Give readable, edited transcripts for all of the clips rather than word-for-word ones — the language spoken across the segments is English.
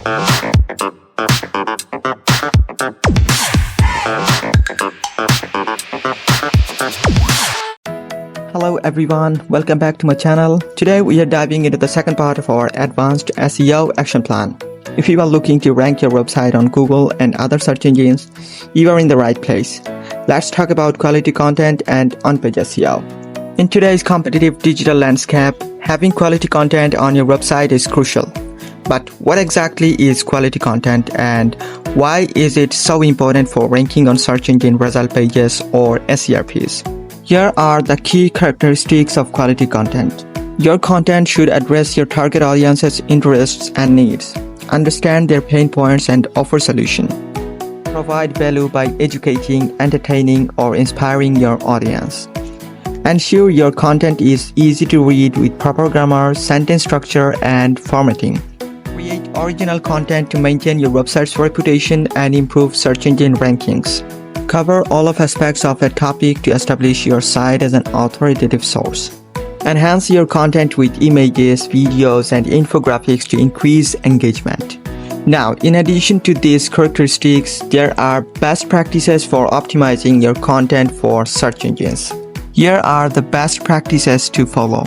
Hello everyone, welcome back to my channel. Today we are diving into the second part of our advanced SEO action plan. If you are looking to rank your website on Google and other search engines, you are in the right place. Let's talk about quality content and on-page SEO. In today's competitive digital landscape, having quality content on your website is crucial. But what exactly is quality content and why is it so important for ranking on search engine result pages or SERPs? Here are the key characteristics of quality content. Your content should address your target audience's interests and needs, understand their pain points and offer solution. Provide value by educating, entertaining, or inspiring your audience. Ensure your content is easy to read with proper grammar, sentence structure, and formatting. Create original content to maintain your website's reputation and improve search engine rankings. Cover all of aspects of a topic to establish your site as an authoritative source. Enhance your content with images, videos, and infographics to increase engagement. Now, in addition to these characteristics, there are best practices for optimizing your content for search engines. Here are the best practices to follow.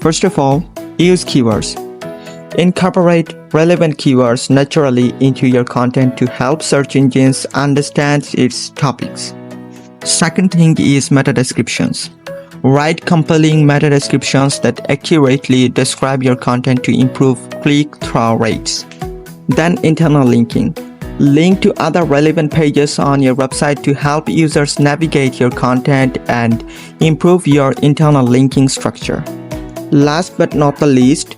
First of all, use keywords. Incorporate relevant keywords naturally into your content to help search engines understand its topics. Second thing is meta descriptions. Write compelling meta descriptions that accurately describe your content to improve click-through rates. Then internal linking. Link to other relevant pages on your website to help users navigate your content and improve your internal linking structure. Last but not the least,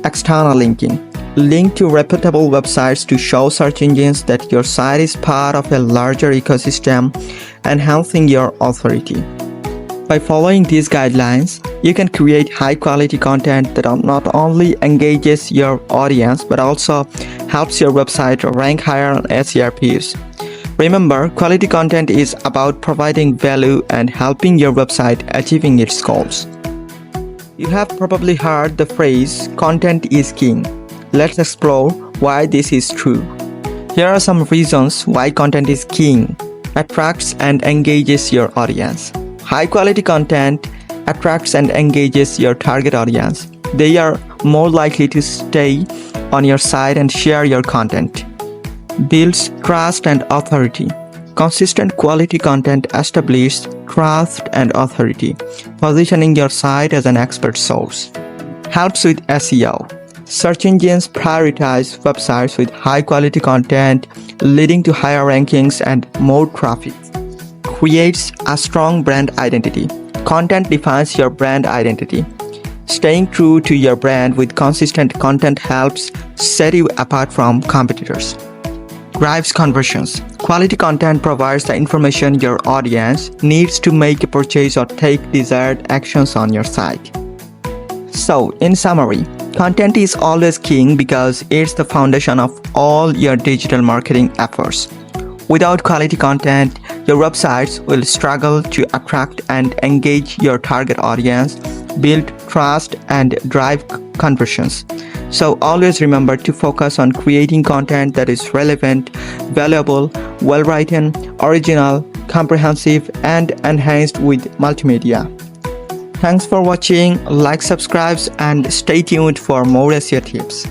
external linking. Link to reputable websites to show search engines that your site is part of a larger ecosystem, enhancing your authority. By following these guidelines, you can create high-quality content that not only engages your audience but also helps your website rank higher on SERPs. Remember, quality content is about providing value and helping your website achieving its goals. You have probably heard the phrase, "Content is king." Let's explore why this is true. Here are some reasons why content is king. Attracts and engages your audience. High-quality content attracts and engages your target audience. They are more likely to stay on your site and share your content. Builds trust and authority. Consistent quality content establishes trust and authority, positioning your site as an expert source. Helps with SEO. Search engines prioritize websites with high-quality content, leading to higher rankings and more traffic. Creates a strong brand identity. Content defines your brand identity. Staying true to your brand with consistent content helps set you apart from competitors. Drives conversions. Quality content provides the information your audience needs to make a purchase or take desired actions on your site. So, in summary, content is always king because it's the foundation of all your digital marketing efforts. Without quality content, your websites will struggle to attract and engage your target audience, build trust, and drive conversions. So always remember to focus on creating content that is relevant, valuable, well-written, original, comprehensive, and enhanced with multimedia. Thanks for watching, like, subscribe, and stay tuned for more SEO tips.